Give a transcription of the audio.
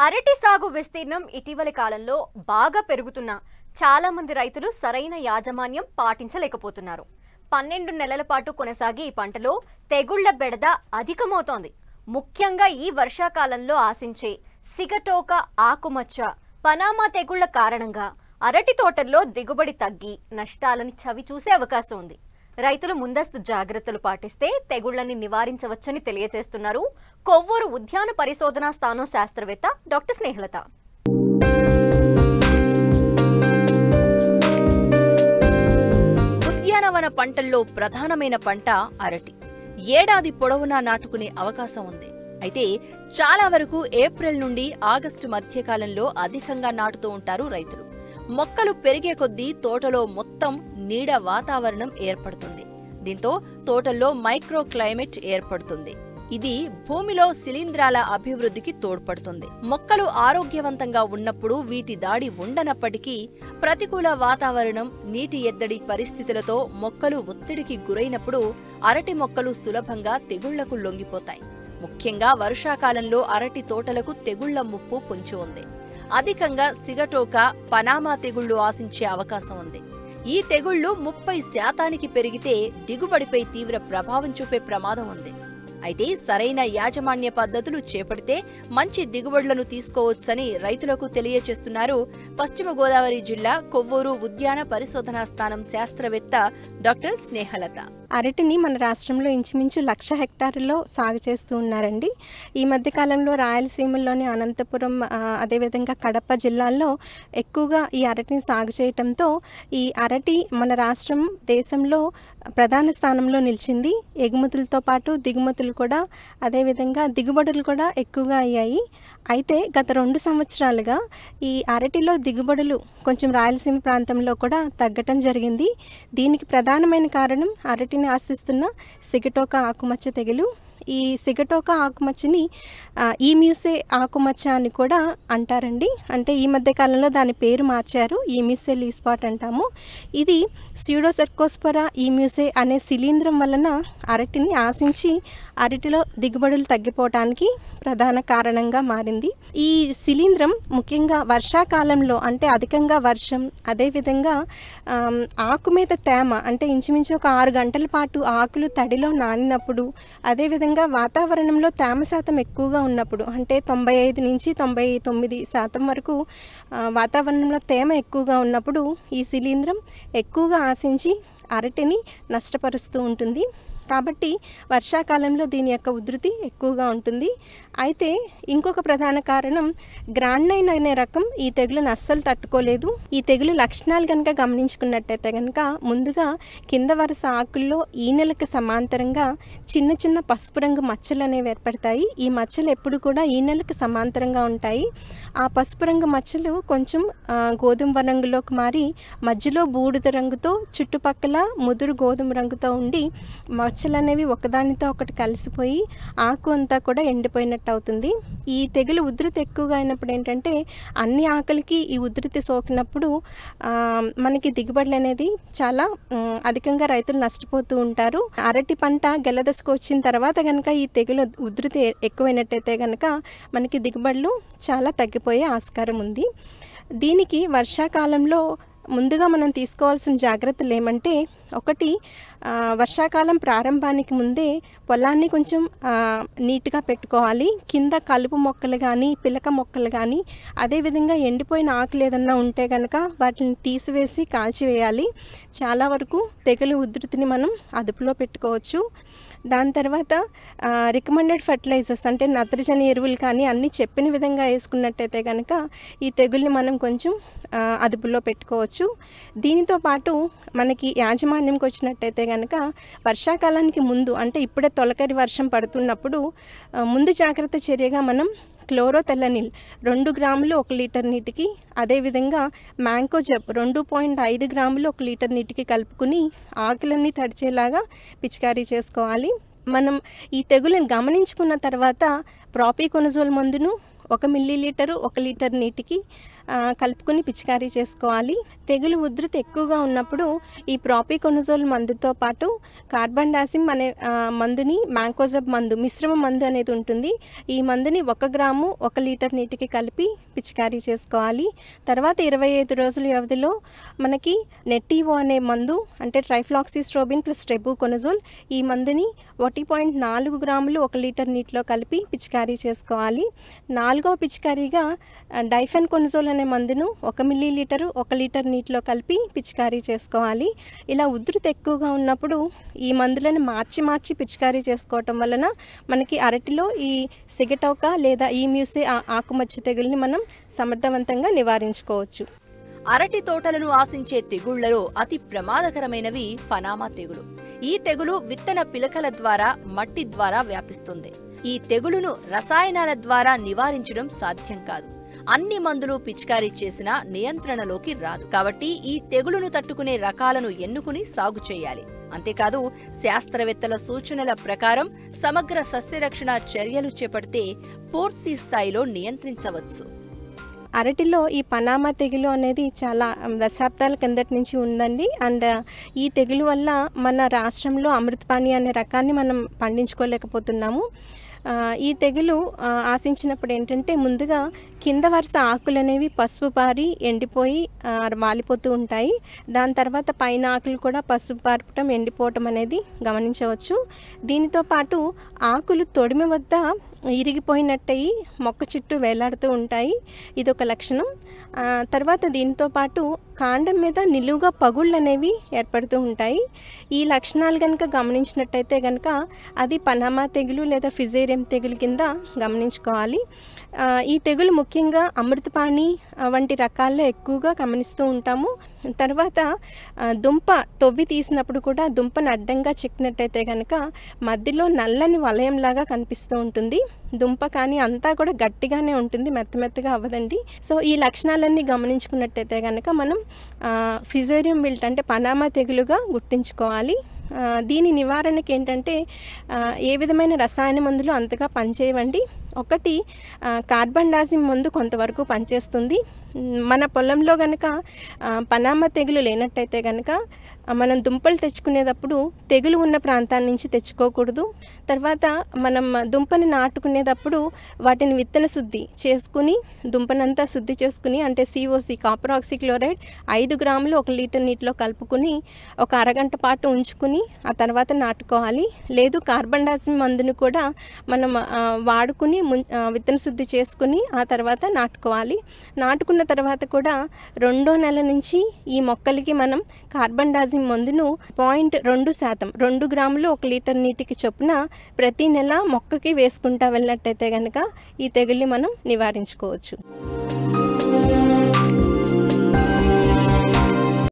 అరటి సాగు విస్తీర్ణం ఇటీవలి కాలంలో బాగా పెరుగుతున్నా చాలా మంది రైతులు సరైన యాజమాన్యం పాటించలేకపోతున్నారు. 12 నెలల పాటు కొనసాగే ఈ పంటలో తెగుళ్ల బెడద అధికమవుతోంది. ముఖ్యంగా ఈ వర్షాకాలంలో ఆశించే సిగటోక ఆకుమచ్చ, పనామా తెగుళ్ల కారణంగా అరటి తోటల్లో దిగుబడి తగ్గి నష్టాలని చవి చూసే అవకాశం ఉంది. రైతులు ముందస్తు జాగ్రత్తలు పాటిస్తే తెగుళ్లని నివారించవచ్చని తెలియజేస్తున్నారు కొవ్వూరు ఉద్యాన పరిశోధనా స్థానం శాస్త్రవేత్త డాక్టర్ స్నేహలత. ఉద్యానవన పంటల్లో ప్రధానమైన పంట అరటి. ఏడాది పొడవునా నాటుకునే అవకాశం ఉంది. అయితే చాలా వరకు ఏప్రిల్ నుండి ఆగస్టు మధ్యకాలంలో అధికంగా నాటుతూ ఉంటారు రైతులు. మొక్కలు పెరిగే కొద్దీ తోటలో మొత్తం నీడ వాతావరణం ఏర్పడుతుంది. దీంతో తోటల్లో మైక్రో క్లైమేట్ ఏర్పడుతుంది. ఇది భూమిలో శిలీంధ్రాల అభివృద్ధికి తోడ్పడుతుంది. మొక్కలు ఆరోగ్యవంతంగా ఉన్నప్పుడు వీటి దాడి ఉండనప్పటికీ ప్రతికూల వాతావరణం, నీటి ఎద్దడి పరిస్థితులతో మొక్కలు ఒత్తిడికి గురైనప్పుడు అరటి మొక్కలు సులభంగా తెగుళ్లకు లొంగిపోతాయి. ముఖ్యంగా వర్షాకాలంలో అరటి తోటలకు తెగుళ్ల ముప్పు పొంచి ఉంది. అధికంగా సిగటోక, పనామా తెగుళ్లు ఆశించే అవకాశం ఉంది. ఈ తెగుళ్లు 30% పెరిగితే దిగుబడిపై తీవ్ర ప్రభావం చూపే ప్రమాదం ఉంది. అయితే సరైన యాజమాన్య పద్ధతులు చేపడితే మంచి దిగుబడులను తీసుకోవచ్చని రైతులకు తెలియజేస్తున్నారు పశ్చిమ గోదావరి జిల్లా కొవ్వూరు ఉద్యాన పరిశోధనా స్థానం శాస్త్రవేత్త డాక్టర్ స్నేహలత. అరటిని మన రాష్ట్రంలో ఇంచుమించు 1,00,000 హెక్టార్లలో సాగు చేస్తూ ఉన్నారండి. ఈ మధ్యకాలంలో రాయలసీమలోని అనంతపురం, అదేవిధంగా కడప జిల్లాల్లో ఎక్కువగా ఈ అరటిని సాగు చేయటంతో ఈ అరటి మన రాష్ట్రం దేశంలో ప్రధాన స్థానంలో నిలిచింది. ఎగుమతులతో పాటు దిగుమతులు కూడా, అదేవిధంగా దిగుబడులు కూడా ఎక్కువగా అయ్యాయి. అయితే గత 2 సంవత్సరాలుగా ఈ అరటిలో దిగుబడులు కొంచెం రాయలసీమ ప్రాంతంలో కూడా తగ్గటం జరిగింది. దీనికి ప్రధానమైన కారణం అరటిని ఆశిస్తున్న సిగటోక ఆకుమచ్చ తెగులు. ఈ సిగటోక ఆకుమచ్చని ఈమ్యూసే ఆకుమచ్చ అని కూడా అంటారండి. అంటే ఈ మధ్య కాలంలో దాని పేరు మార్చారు, ఈమ్యూసే లీస్పాట్ అంటాము. ఇది స్యూడోసర్కోస్పొరా ఈమ్యూసే అనే శిలీంధ్రం వలన అరటిని ఆశించి అరటిలో దిగుబడులు తగ్గిపోవటానికి ప్రధాన కారణంగా మారింది. ఈ శిలీంధ్రం ముఖ్యంగా వర్షాకాలంలో, అంటే అధికంగా వర్షం, అదేవిధంగా ఆకు మీద తేమ, అంటే ఇంచుమించు ఒక 6 గంటల పాటు ఆకులు తడిలో నానినప్పుడు, అదేవిధంగా వాతావరణంలో తేమ శాతం ఎక్కువగా ఉన్నప్పుడు, అంటే 95 నుంచి 99% వరకు వాతావరణంలో తేమ ఎక్కువగా ఉన్నప్పుడు ఈ శిలీంధ్రం ఎక్కువగా ఆశించి అరటిని నష్టపరుస్తూ ఉంటుంది. కాబట్టి వర్షాకాలంలో దీని యొక్క ఉధృతి ఎక్కువగా ఉంటుంది. అయితే ఇంకొక ప్రధాన కారణం గ్రాండ్నైన్ అనే రకం ఈ తెగులును అస్సలు తట్టుకోలేదు. ఈ తెగులు లక్షణాలు కనుక గమనించుకున్నట్టయితే కనుక ముందుగా కింద వరుస ఆకుల్లో ఈనెలకు సమాంతరంగా చిన్న చిన్న పసుపు రంగు మచ్చలు అనేవి ఏర్పడతాయి. ఈ మచ్చలు ఎప్పుడు కూడా ఈనెలకు సమాంతరంగా ఉంటాయి. ఆ పసుపు రంగు మచ్చలు కొంచెం గోధుమ రంగులోకి మారి మధ్యలో బూడిద రంగుతో, చుట్టుపక్కల ముదురు గోధుమ రంగుతో ఉండి మచ్చలు అనేవి ఒకదానితో ఒకటి కలిసిపోయి ఆకు అంతా కూడా ఎండిపోయినట్టు అవుతుంది. ఈ తెగులు ఉధృతి ఎక్కువగా అయినప్పుడు ఏంటంటే అన్ని ఆకులకి ఈ ఉధృతి సోకినప్పుడు మనకి దిగుబడులు అనేది చాలా అధికంగా రైతులు నష్టపోతూ ఉంటారు. అరటి పంట గెలదశకు వచ్చిన తర్వాత కనుక ఈ తెగులు ఉధృతి ఎక్కువైనట్టయితే కనుక మనకి దిగుబడులు చాలా తగ్గిపోయే ఆస్కారం ఉంది. దీనికి వర్షాకాలంలో ముందుగా మనం తీసుకోవాల్సిన జాగ్రత్తలు ఏమంటే, ఒకటి, వర్షాకాలం ప్రారంభానికి ముందే పొలాన్ని కొంచెం నీట్గా పెట్టుకోవాలి. కింద కలుపు మొక్కలు కానీ, పిలక మొక్కలు కానీ, అదేవిధంగా ఎండిపోయిన ఆకులు ఏదన్నా ఉంటే కనుక వాటిని తీసివేసి కాల్చివేయాలి. చాలా వరకు తెగులు ఉధృతిని మనం అదుపులో పెట్టుకోవచ్చు. దాని తర్వాత రికమెండెడ్ ఫర్టిలైజర్స్, అంటే నత్రజని ఎరువులు కానీ అన్నీ చెప్పిన విధంగా వేసుకున్నట్టయితే కనుక ఈ తెగుల్ని మనం కొంచెం అదుపులో పెట్టుకోవచ్చు. దీనితో పాటు మనకి యాజమాన్యంకి వచ్చినట్టయితే కనుక వర్షాకాలానికి ముందు, అంటే ఇప్పుడే తొలకరి వర్షం పడుతున్నప్పుడు ముందు జాగ్రత్త చర్యగా మనం క్లోరోథెల్లనిల్ 2 గ్రాములు 1 లీటర్ నీటికి, అదేవిధంగా మ్యాంకోజెబ్ 2.5 గ్రాములు 1 లీటర్ నీటికి కలుపుకుని ఆకులన్నీ తడిచేలాగా పిచికారీ చేసుకోవాలి. మనం ఈ తెగులను గమనించుకున్న తర్వాత ప్రాపికోనజోల్ మందును 1 మిల్లీలీటరు 1 లీటర్ నీటికి కలుపుకుని పిచికారీ చేసుకోవాలి. తెగులు ఉధృతి ఎక్కువగా ఉన్నప్పుడు ఈ ప్రాపికొనజోల్ మందుతో పాటు కార్బండాసిమ్ అనే మందుని, మ్యాంకోజబ్ మందు, మిశ్రమ మందు అనేది ఉంటుంది. ఈ మందుని 1 గ్రాము 1 లీటర్ నీటికి కలిపి పిచికారీ చేసుకోవాలి. తర్వాత 25 రోజుల వ్యవధిలో మనకి నెట్టివో అనే మందు, అంటే ట్రైఫ్లాక్సిస్ట్రోబిన్ ప్లస్ ట్రెబుకొనజోల్, ఈ మందుని 1.4 గ్రాములు 1 లీటర్ నీటిలో కలిపి పిచికారీ చేసుకోవాలి. 4వ పిచికారీగా డైఫెన్కొనజోల్ అనే మందును 1 మిల్లీలీటరు 1 లీటర్ నీటిలో కలిపి పిచికారీ చేసుకోవాలి. ఇలా ఉధృతి ఎక్కువగా ఉన్నప్పుడు ఈ మందులను మార్చి పిచికారీ చేసుకోవటం వలన మనకి అరటిలో ఈ సిగటోక లేదా ఈ మ్యూసే ఆకుమచ్చ తెగుల్ని మనం సమర్థవంతంగా నివారించుకోవచ్చు. అరటి తోటలను ఆశించే తెగుళ్లలో అతి ప్రమాదకరమైనవి పనామా తెగులు. ఈ తెగులు విత్తన పిలకల ద్వారా, మట్టి ద్వారా వ్యాపిస్తుంది. ఈ తెగులును రసాయనాల ద్వారా నివారించడం సాధ్యం కాదు. అన్ని మందులు పిచికారీ చేసినా నియంత్రణలోకి రాదు. కాబట్టి ఈ తెగులును తట్టుకునే రకాలను ఎన్నుకుని సాగు చేయాలి. అంతేకాదు, శాస్త్రవేత్తల సూచనల ప్రకారం సమగ్ర సస్యరక్షణ చర్యలు చేపడితే పూర్తి స్థాయిలో నియంత్రించవచ్చు. అరటిలో ఈ పనామా తెగులు అనేది చాలా దశాబ్దాల కిందటి నుంచి ఉందండి. అండ్ ఈ తెగులు వల్ల మన రాష్ట్రంలో అమృతపాణి అనే రకాన్ని మనం పండించుకోలేకపోతున్నాము. ఈ తెగులు ఆశించినప్పుడు ఏంటంటే, ముందుగా కింద వరుస ఆకులు అనేవి పసుపు పారి ఎండిపోయి వాలిపోతూ ఉంటాయి. దాని తర్వాత పైన ఆకులు కూడా పసుపు పారపటం, ఎండిపోవటం అనేది గమనించవచ్చు. దీనితో పాటు ఆకులు తొడిమి వద్ద ఇరిగిపోయినట్టయి మొక్క చుట్టూ వేలాడుతూ ఉంటాయి. ఇదొక లక్షణం. తర్వాత దీంతో పాటు కాండం మీద నిలువుగా పగుళ్ళు అనేవి ఏర్పడుతూ ఉంటాయి. ఈ లక్షణాలు కనుక గమనించినట్టయితే కనుక అది పనామా తెగులు లేదా ఫిజేరియం తెగులు కింద గమనించుకోవాలి. ఈ తెగులు ముఖ్యంగా అమృతపాణి వంటి రకాల్లో ఎక్కువగా గమనిస్తూ ఉంటాము. తర్వాత దుంప తొవ్వి తీసినప్పుడు కూడా దుంపను అడ్డంగా చెక్కినట్టయితే కనుక మధ్యలో నల్లని వలయంలాగా కనిపిస్తూ ఉంటుంది. దుంప కానీ అంతా కూడా గట్టిగానే ఉంటుంది, మెత్తగా అవ్వదండి. సో ఈ లక్షణాలన్నీ గమనించుకున్నట్టయితే కనుక మనం ఫిజేరియం విల్ట్ అంటే పనామా తెగులుగా గుర్తించుకోవాలి. దీని నివారణకి ఏంటంటే, ఏ విధమైన రసాయన మందులు అంతగా పనిచేయవండి. ఒకటి కార్బండాసిమ్ మందు కొంతవరకు పనిచేస్తుంది. మన పొలంలో కనుక పనామా తెగులు లేనట్టయితే కనుక మనం దుంపలు తెచ్చుకునేటప్పుడు తెగులు ఉన్న ప్రాంతాల నుంచి తెచ్చుకోకూడదు. తర్వాత మనం దుంపని నాటుకునేటప్పుడు వాటిని విత్తన శుద్ధి చేసుకుని, దుంపనంతా శుద్ధి చేసుకుని, అంటే COC కాపర్ ఆక్సిక్లోరైడ్ 5 గ్రాములు 1 లీటర్ నీటిలో కలుపుకుని ఒక అరగంట పాటు ఉంచుకుని ఆ తర్వాత నాటుకోవాలి. లేదు, కార్బండాసిమ్ మందును కూడా మనం వాడుకుని విత్తన శుద్ధి చేసుకుని ఆ తర్వాత నాటుకోవాలి. నాటుకున్న తర్వాత కూడా 2వ నెల నుంచి ఈ మొక్కలకి మనం కార్బండాసిమ్ మందును 0.2%, 2 గ్రాములు 1 లీటర్ నీటికి చొప్పున ప్రతి నెల మొక్కకి వేసుకుంటా వెళ్ళినట్టయితే కనుక ఈ తెగుల్ని మనం నివారించుకోవచ్చు.